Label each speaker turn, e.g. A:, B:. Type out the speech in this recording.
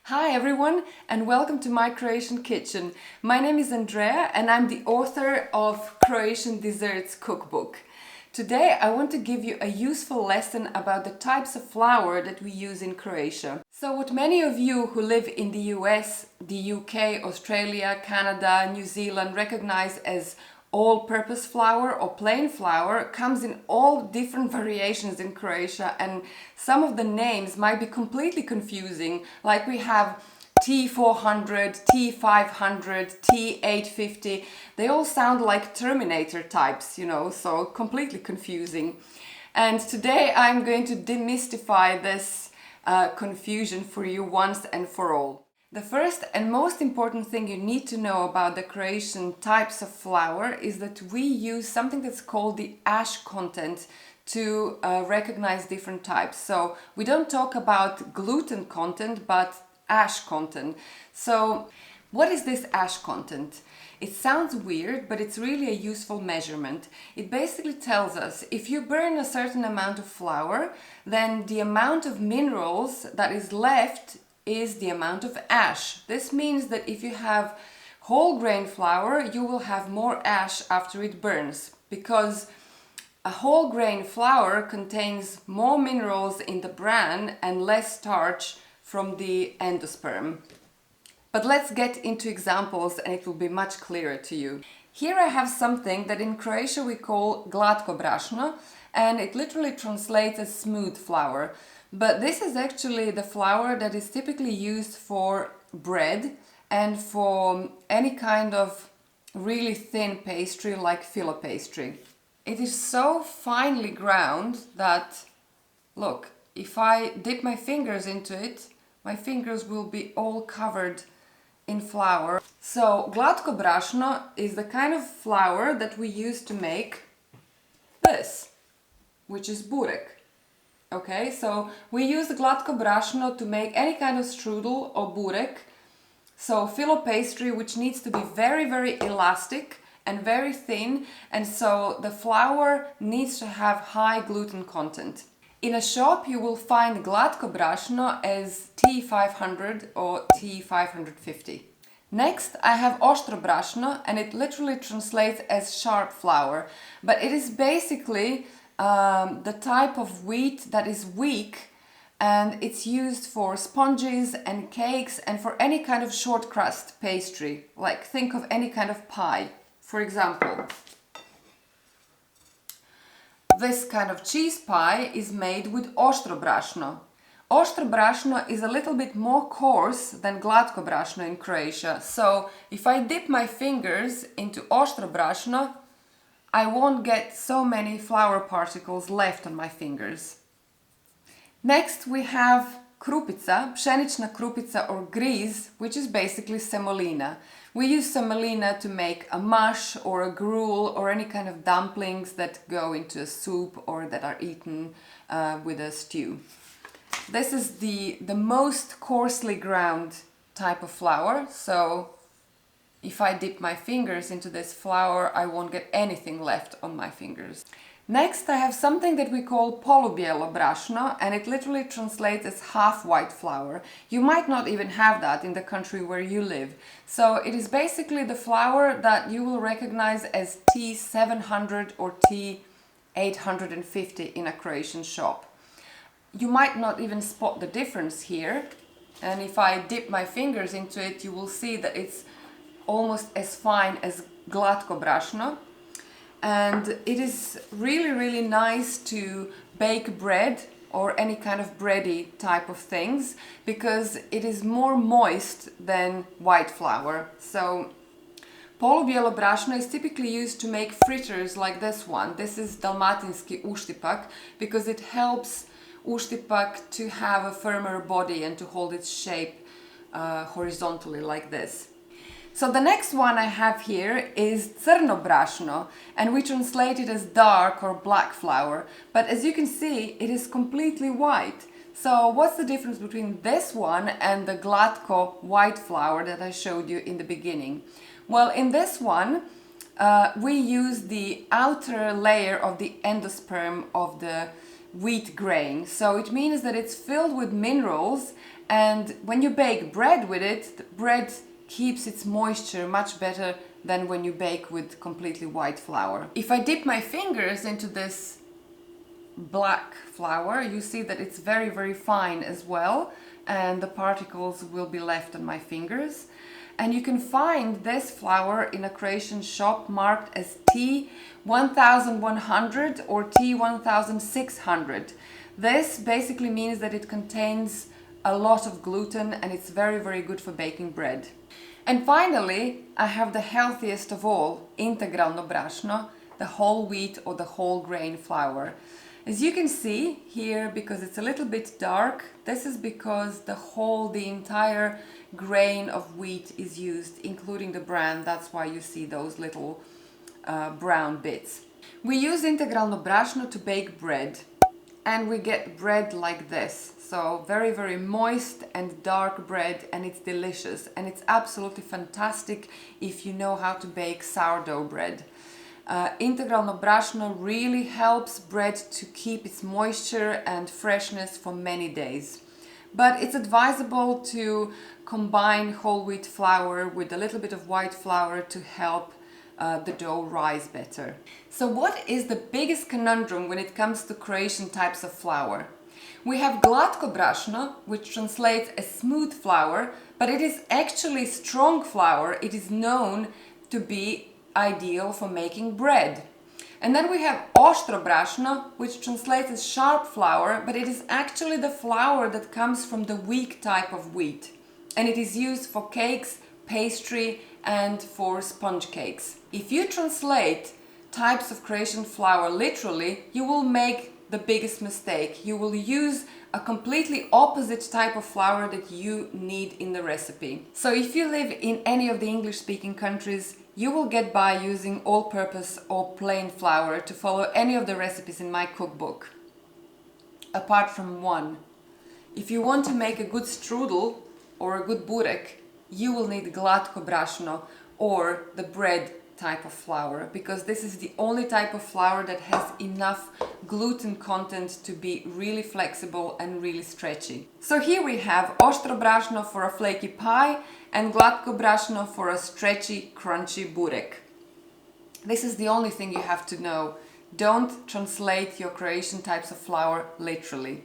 A: Hi everyone and welcome to my Croatian kitchen. My name is Andrea and I'm the author of Croatian Desserts Cookbook. Today I want to give you a useful lesson about the types of flour that we use in Croatia. So what many of you who live in the US, the UK, Australia, Canada, New Zealand recognize as all-purpose flour or plain flour comes in all different variations in Croatia, and some of the names might be completely confusing, like we have T400, T500, T850. They all sound like Terminator types, so completely confusing. And today I'm going to demystify this confusion for you once and for all. The first and most important thing you need to know about the Croatian types of flour is that we use something that's called the ash content to recognize different types. So we don't talk about gluten content, but ash content. So what is this ash content? It sounds weird, but it's really a useful measurement. It basically tells us if you burn a certain amount of flour, then the amount of minerals that is left is the amount of ash. This means that if you have whole grain flour, you will have more ash after it burns, because a whole grain flour contains more minerals in the bran and less starch from the endosperm. But let's get into examples and it will be much clearer to you. Here I have something that in Croatia we call glatko brašno, and it literally translates as smooth flour. But this is actually the flour that is typically used for bread and for any kind of really thin pastry like filo pastry. It is so finely ground that, look, if I dip my fingers into it, my fingers will be all covered in flour. So glatko brašno is the kind of flour that we use to make this, which is burek. Okay, so we use the glatko brašno to make any kind of strudel or burek, so filo pastry, which needs to be very, very elastic and very thin, and so the flour needs to have high gluten content. In a shop you will find glatko brašno as T500 or T550. Next I have oštro brašno, and it literally translates as sharp flour, but it is basically the type of wheat that is weak, and it's used for sponges and cakes and for any kind of short crust pastry, like think of any kind of pie. For example, this kind of cheese pie is made with oštro brašno. Oštro brašno is a little bit more coarse than glatko brašno in Croatia, so if I dip my fingers into oštro brašno, I won't get so many flour particles left on my fingers. Next we have krupica, pšenična krupica or griz, which is basically semolina. We use semolina to make a mush or a gruel or any kind of dumplings that go into a soup or that are eaten with a stew. This is the most coarsely ground type of flour, so if I dip my fingers into this flour, I won't get anything left on my fingers. Next I have something that we call polubijelo brašno, and it literally translates as half white flour. You might not even have that in the country where you live. So it is basically the flour that you will recognize as T700 or T850 in a Croatian shop. You might not even spot the difference here, and if I dip my fingers into it, you will see that it's almost as fine as glatko brašno, and it is really, really nice to bake bread or any kind of bready type of things, because it is more moist than white flour. So polubijelo brašno is typically used to make fritters like this one. This is dalmatinski uštipak, because it helps uštipak to have a firmer body and to hold its shape horizontally like this. So the next one I have here is crno brašno, and we translate it as dark or black flour, but as you can see it is completely white. So what's the difference between this one and the glatko white flour that I showed you in the beginning? Well, in this one we use the outer layer of the endosperm of the wheat grain. So it means that it's filled with minerals, and when you bake bread with it, the bread keeps its moisture much better than when you bake with completely white flour. If I dip my fingers into this black flour, you see that it's very, very fine as well, and the particles will be left on my fingers. And you can find this flour in a Croatian shop marked as T1100 or T1600. This basically means that it contains a lot of gluten, and it's very, very good for baking bread. And finally, I have the healthiest of all, integralno brašno, the whole wheat or the whole grain flour. As you can see here, because it's a little bit dark, this is because the entire grain of wheat is used, including the bran. That's why you see those little brown bits. We use integralno brašno to bake bread, and we get bread like this. So very, very moist and dark bread, and it's delicious, and it's absolutely fantastic if you know how to bake sourdough bread. Integralno brašno really helps bread to keep its moisture and freshness for many days. But it's advisable to combine whole wheat flour with a little bit of white flour to help the dough rise better. So what is the biggest conundrum when it comes to Croatian types of flour? We have glatko brašno, which translates as smooth flour, but it is actually strong flour. It is known to be ideal for making bread. And then we have oštro brašno, which translates as sharp flour, but it is actually the flour that comes from the weak type of wheat, and it is used for cakes, pastry, and for sponge cakes. If you translate types of Croatian flour literally, you will make the biggest mistake. You will use a completely opposite type of flour that you need in the recipe. So if you live in any of the English-speaking countries, you will get by using all-purpose or plain flour to follow any of the recipes in my cookbook, apart from one. If you want to make a good strudel or a good burek, you will need glatko brašno or the bread type of flour, because this is the only type of flour that has enough gluten content to be really flexible and really stretchy. So here we have oštro brašno for a flaky pie and glatko brašno for a stretchy, crunchy burek. This is the only thing you have to know. Don't translate your Croatian types of flour literally.